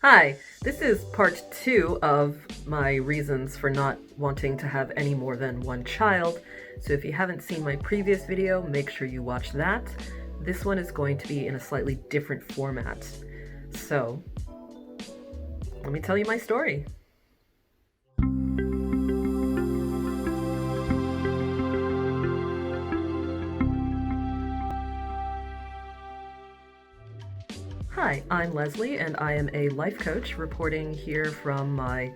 Hi, this is part 2 of my reasons for not wanting to have any more than one child. So if you haven't seen my previous video, make sure you watch that. This one is going to be in a slightly different format. So, let me tell you my story. Hi, I'm Leslie, and I am a life coach reporting here from my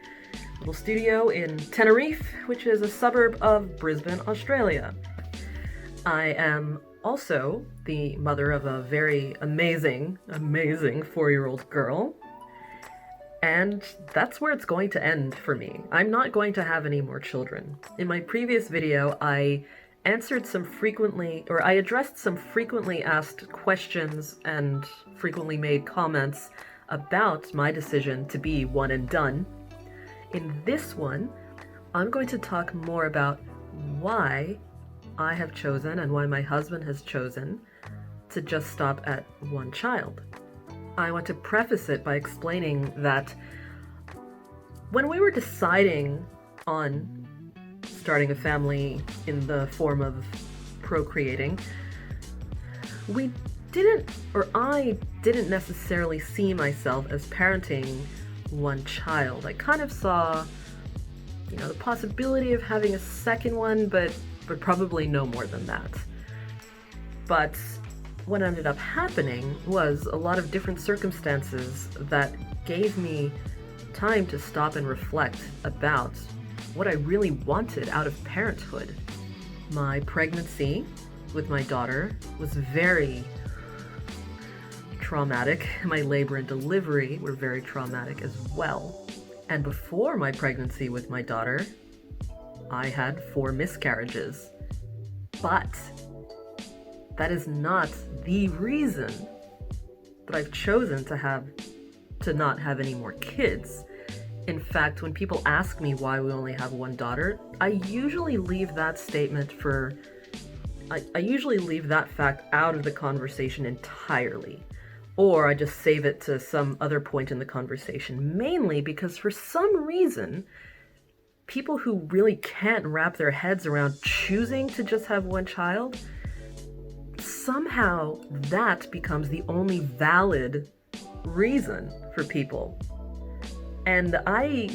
little studio in Tenerife, which is a suburb of Brisbane, Australia. I am also the mother of a very amazing 4-year-old girl, and that's where it's going to end for me. I'm not going to have any more children. In my previous video, I addressed some frequently asked questions and frequently made comments about my decision to be one and done. In this one, I'm going to talk more about why I have chosen and why my husband has chosen to just stop at one child. I want to preface it by explaining that when we were deciding on starting a family in the form of procreating, I didn't necessarily see myself as parenting one child. I kind of saw, the possibility of having a second one, but probably no more than that. But what ended up happening was a lot of different circumstances that gave me time to stop and reflect about what I really wanted out of parenthood. My pregnancy with my daughter was very traumatic. My labor and delivery were very traumatic as well. And before my pregnancy with my daughter, I had 4 miscarriages. But that is not the reason that I've chosen to not have any more kids. In fact, when people ask me why we only have one daughter, I usually leave that fact out of the conversation entirely. Or I just save it to some other point in the conversation, mainly because for some reason, people who really can't wrap their heads around choosing to just have one child, somehow that becomes the only valid reason for people. And I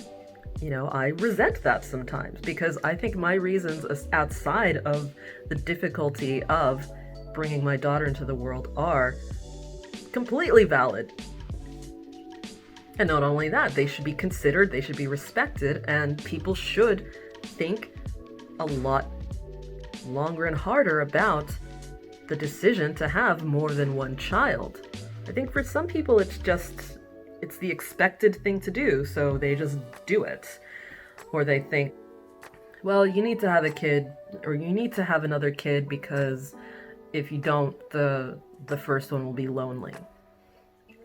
resent that sometimes, because I think my reasons outside of the difficulty of bringing my daughter into the world are completely valid. And not only that, they should be considered, they should be respected, and people should think a lot longer and harder about the decision to have more than one child. I think for some people it's the expected thing to do, so they just do it. Or they think, well, you need to have a kid, or you need to have another kid because if you don't, the first one will be lonely.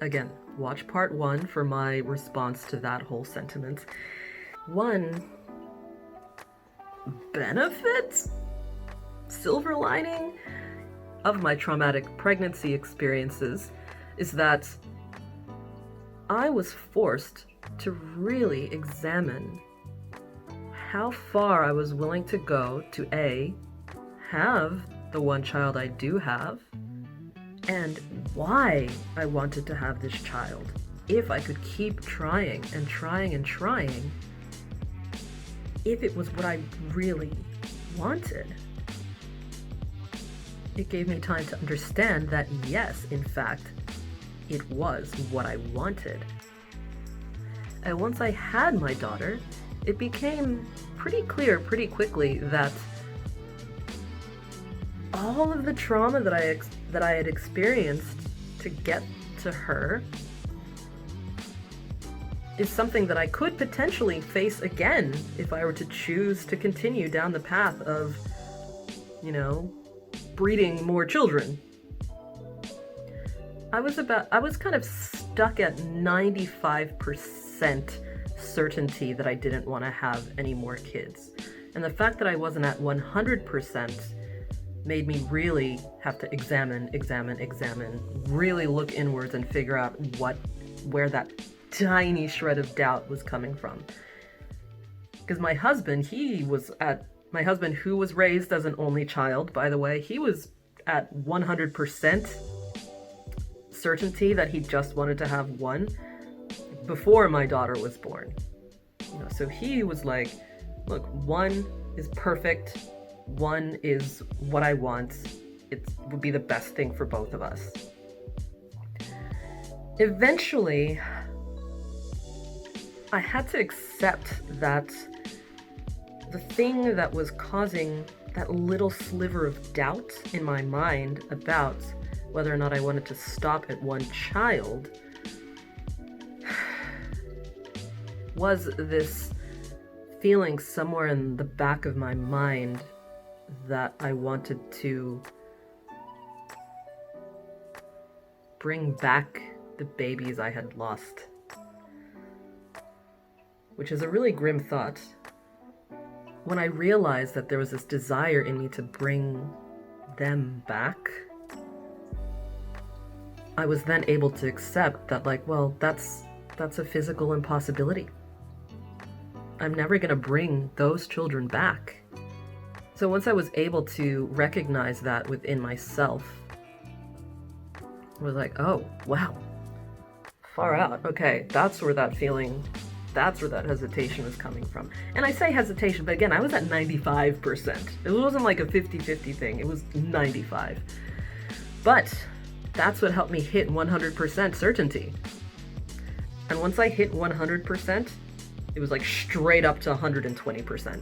Again, watch part 1 for my response to that whole sentiment. One benefit, silver lining of my traumatic pregnancy experiences is that I was forced to really examine how far I was willing to go to A, have the one child I do have, and why I wanted to have this child. If I could keep trying and trying and trying, if it was what I really wanted. It gave me time to understand that yes, in fact, it was what I wanted. And once I had my daughter, it became pretty clear pretty quickly that all of the trauma that I had experienced to get to her is something that I could potentially face again if I were to choose to continue down the path of, breeding more children. I was kind of stuck at 95% certainty that I didn't want to have any more kids. And the fact that I wasn't at 100% made me really have to examine, really look inwards and figure out where that tiny shred of doubt was coming from. Because my husband, my husband, who was raised as an only child, by the way, he was at 100% certainty that he just wanted to have one before my daughter was born. So he was like, look, one is perfect, one is what I want, it would be the best thing for both of us. Eventually, I had to accept that the thing that was causing that little sliver of doubt in my mind about whether or not I wanted to stop at one child was this feeling somewhere in the back of my mind that I wanted to bring back the babies I had lost. Which is a really grim thought. When I realized that there was this desire in me to bring them back, I was then able to accept that, like, well, that's a physical impossibility. I'm never going to bring those children back. So once I was able to recognize that within myself, I was like, oh, wow, far out. Okay, that's where that hesitation is coming from. And I say hesitation, but again, I was at 95%. It wasn't like a 50-50 thing. It was 95. But that's what helped me hit 100% certainty. And once I hit 100%, it was like straight up to 120%.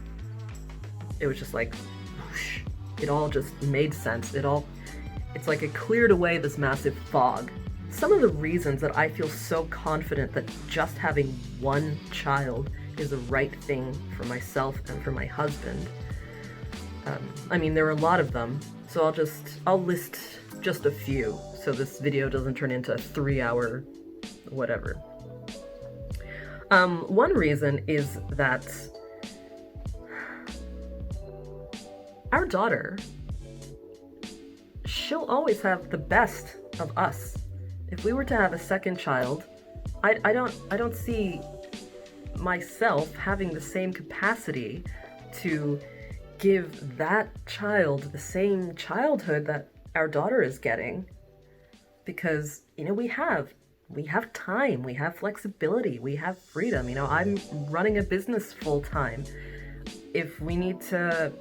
It was just like, whoosh. It all just made sense. It's like it cleared away this massive fog. Some of the reasons that I feel so confident that just having one child is the right thing for myself and for my husband. There are a lot of them, so I'll list just a few, so this video doesn't turn into a 3-hour whatever. One reason is that our daughter, she'll always have the best of us. If we were to have a second child, I don't see myself having the same capacity to give that child the same childhood that our daughter is getting, because we have time, we have flexibility, we have freedom. I'm running a business full time. If we need to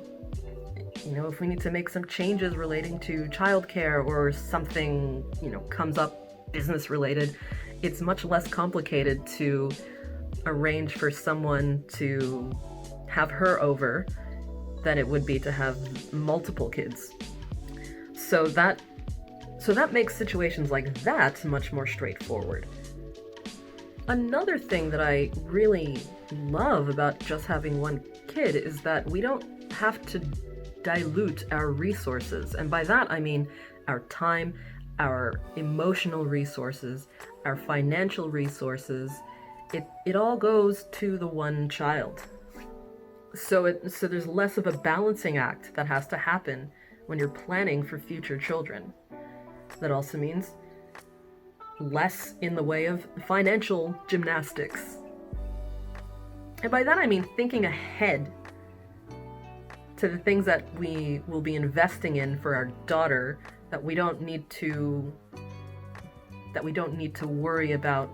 make some changes relating to childcare or something, comes up business related, it's much less complicated to arrange for someone to have her over than it would be to have multiple kids. So that makes situations like that much more straightforward. Another thing that I really love about just having one kid is that we don't have to dilute our resources. And by that, I mean our time, our emotional resources, our financial resources. It all goes to the one child. So there's less of a balancing act that has to happen when you're planning for future children. That also means less in the way of financial gymnastics. And by that I mean thinking ahead to the things that we will be investing in for our daughter that we don't need to worry about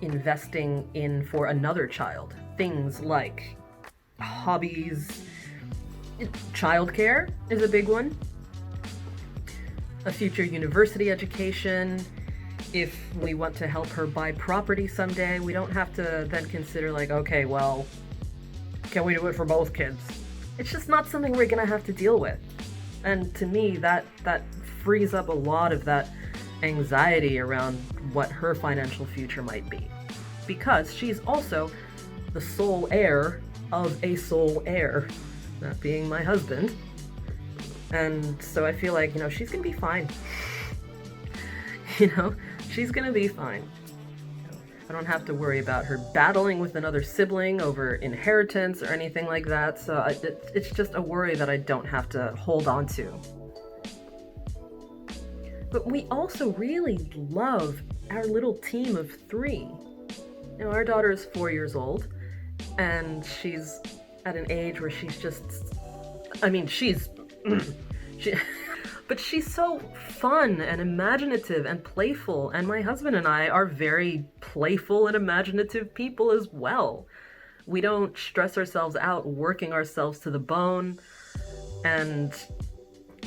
investing in for another child. Things like hobbies, childcare is a big one. A future university education. If we want to help her buy property someday, we don't have to then consider like, okay, well, can we do it for both kids? It's just not something we're gonna have to deal with. And to me, that frees up a lot of that anxiety around what her financial future might be. Because she's also the sole heir of a sole heir, that being my husband. And so I feel like, she's gonna be fine. She's gonna be fine. I don't have to worry about her battling with another sibling over inheritance or anything like that. So it's just a worry that I don't have to hold on to. But we also really love our little team of three. You know, our daughter is 4 years old, and she's at an age where she's just, I mean, she's, she, but she's so fun and imaginative and playful, and my husband and I are very playful and imaginative people as well. We don't stress ourselves out working ourselves to the bone, and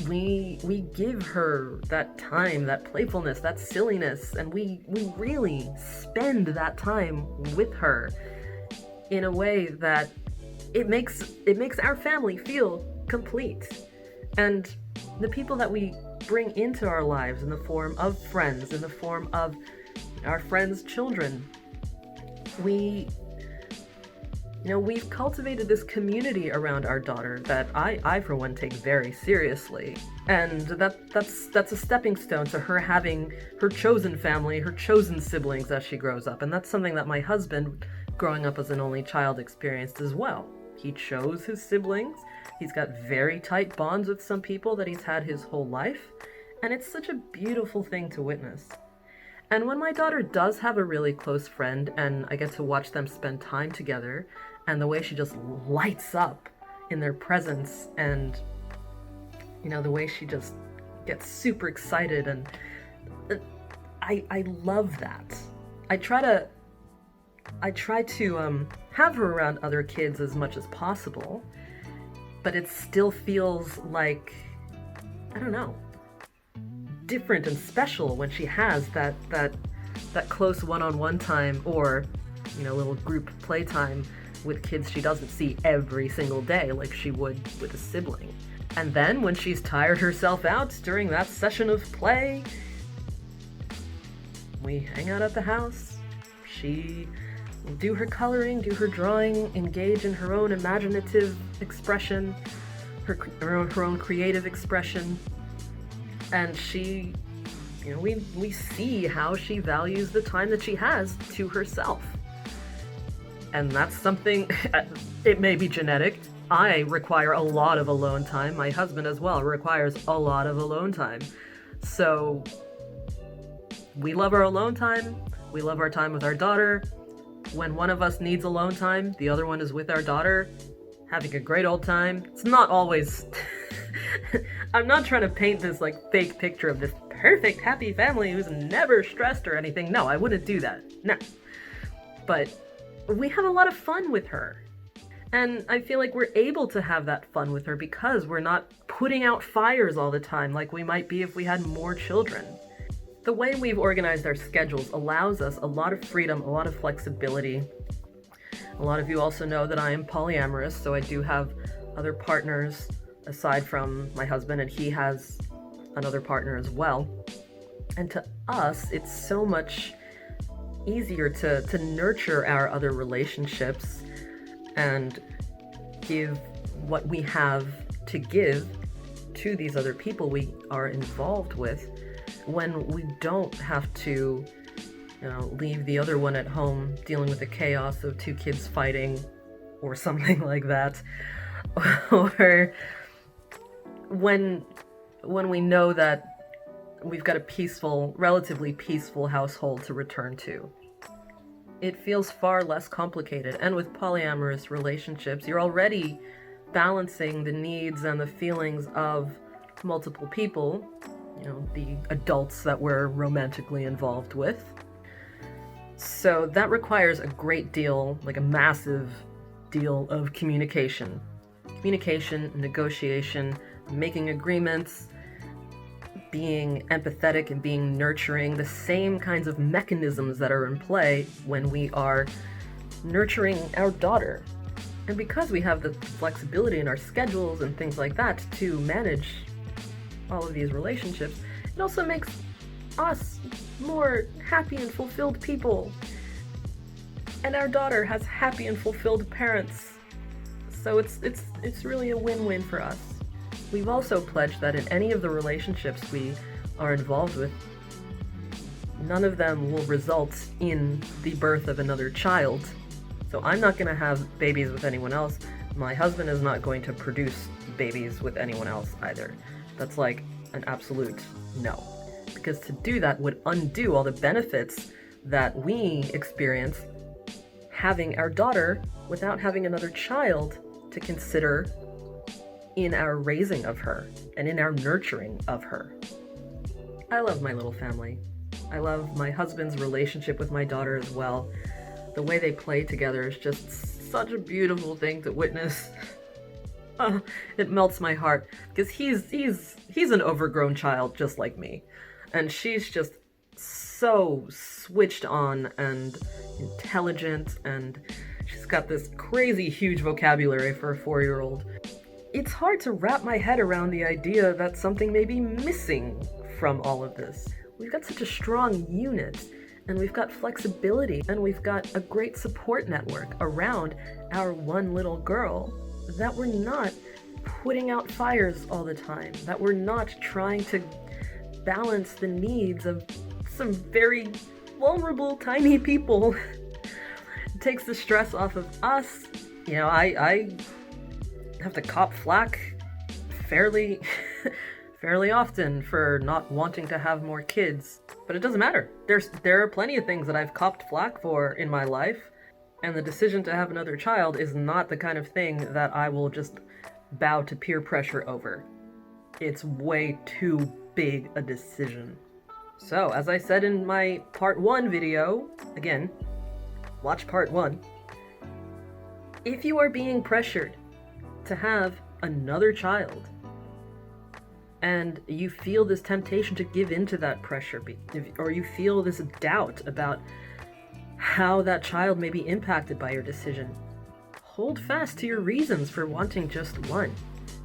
we give her that time, that playfulness, that silliness, and we really spend that time with her in a way that it makes our family feel complete. And the people that we bring into our lives in the form of friends, in the form of our friends' children, we've cultivated this community around our daughter that I for one take very seriously. And that's a stepping stone to her having her chosen family, her chosen siblings as she grows up. And that's something that my husband, growing up as an only child, experienced as well. He chose his siblings. He's got very tight bonds with some people that he's had his whole life. And it's such a beautiful thing to witness. And when my daughter does have a really close friend and I get to watch them spend time together, and the way she just lights up in their presence, and the way she just gets super excited, and I love that. I try to have her around other kids as much as possible, but it still feels like, I don't know, different and special when she has that close one-on-one time, or little group playtime with kids she doesn't see every single day like she would with a sibling. And then when she's tired herself out during that session of play, we hang out at the house. She will do her coloring, do her drawing, engage in her own imaginative expression, her own creative expression. And she, we see how she values the time that she has to herself. And that's something, it may be genetic. I require a lot of alone time. My husband as well requires a lot of alone time. So we love our alone time. We love our time with our daughter. When one of us needs alone time, the other one is with our daughter, having a great old time. It's not always, I'm not trying to paint this fake picture of this perfect happy family who's never stressed or anything. No, I wouldn't do that. No. But we have a lot of fun with her. And I feel like we're able to have that fun with her because we're not putting out fires all the time like we might be if we had more children. The way we've organized our schedules allows us a lot of freedom, a lot of flexibility. A lot of you also know that I am polyamorous, so I do have other partners aside from my husband, and he has another partner as well. And to us, it's so much easier to nurture our other relationships and give what we have to give to these other people we are involved with, when we don't have to leave the other one at home dealing with the chaos of two kids fighting or something like that, or when we know that we've got a relatively peaceful household to return to. It feels far less complicated. And with polyamorous relationships, you're already balancing the needs and the feelings of multiple people, the adults that we're romantically involved with. So that requires a great deal, a massive deal of communication. Communication, negotiation, making agreements, being empathetic and being nurturing, the same kinds of mechanisms that are in play when we are nurturing our daughter. And because we have the flexibility in our schedules and things like that to manage all of these relationships, it also makes us more happy and fulfilled people. And our daughter has happy and fulfilled parents. So it's really a win-win for us. We've also pledged that in any of the relationships we are involved with, none of them will result in the birth of another child. So I'm not going to have babies with anyone else. My husband is not going to produce babies with anyone else either. That's an absolute no. because to do that would undo all the benefits that we experience having our daughter without having another child to consider in our raising of her and in our nurturing of her. I love my little family. I love my husband's relationship with my daughter as well. The way they play together is just such a beautiful thing to witness. It melts my heart because he's an overgrown child just like me, and she's just so switched on and intelligent, and she's got this crazy huge vocabulary for a 4-year-old. It's hard to wrap my head around the idea that something may be missing from all of this. We've got such a strong unit, and we've got flexibility, and we've got a great support network around our one little girl, that we're not putting out fires all the time, that we're not trying to balance the needs of some very vulnerable, tiny people. It takes the stress off of us. You know, I have to cop flack fairly often for not wanting to have more kids, but it doesn't matter. There are plenty of things that I've copped flack for in my life, and the decision to have another child is not the kind of thing that I will just bow to peer pressure over. It's way too big a decision. So, as I said in my part 1 video, again, watch part 1. If you are being pressured to have another child, and you feel this temptation to give into that pressure, or you feel this doubt about how that child may be impacted by your decision, hold fast to your reasons for wanting just one,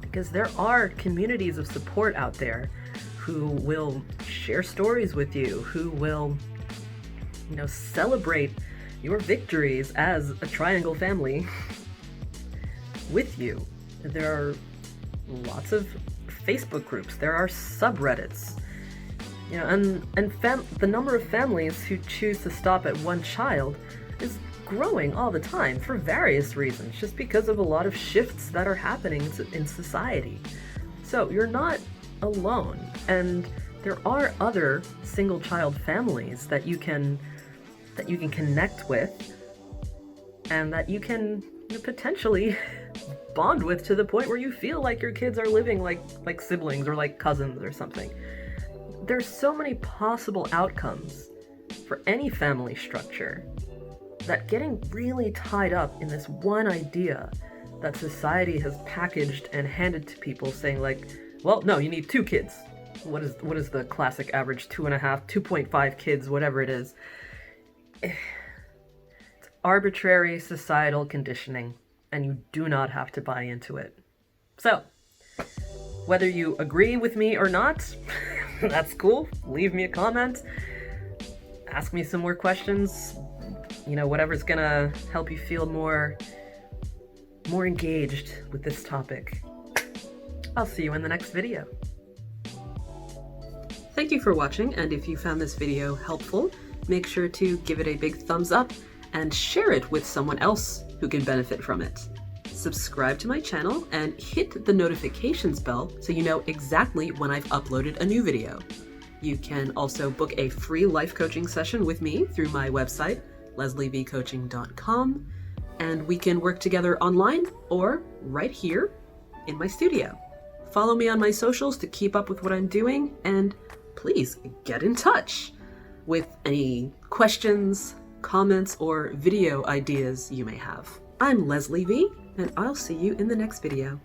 because there are communities of support out there who will share stories with you, who will, celebrate your victories as a triangle family with you. There are lots of Facebook groups, there are subreddits, and the number of families who choose to stop at one child is growing all the time for various reasons, just because of a lot of shifts that are happening in society. So you're not alone, and there are other single child families that you can connect with, and that you can potentially bond with to the point where you feel like your kids are living like siblings or like cousins or something. There's so many possible outcomes for any family structure that getting really tied up in this one idea that society has packaged and handed to people, saying like, well, no, you need 2 kids. What is the classic average? 2.5, 2.5 kids, whatever it is. It's arbitrary societal conditioning, and you do not have to buy into it. So, whether you agree with me or not, that's cool. Leave me a comment. Ask me some more questions. Whatever's gonna help you feel more engaged with this topic. I'll see you in the next video. Thank you for watching, and if you found this video helpful, make sure to give it a big thumbs up and share it with someone else who can benefit from it. Subscribe to my channel and hit the notifications bell so you know exactly when I've uploaded a new video. You can also book a free life coaching session with me through my website, leslievcoaching.com, and we can work together online or right here in my studio. Follow me on my socials to keep up with what I'm doing, and please get in touch with any questions, comments, or video ideas you may have. I'm Leslie V, and I'll see you in the next video.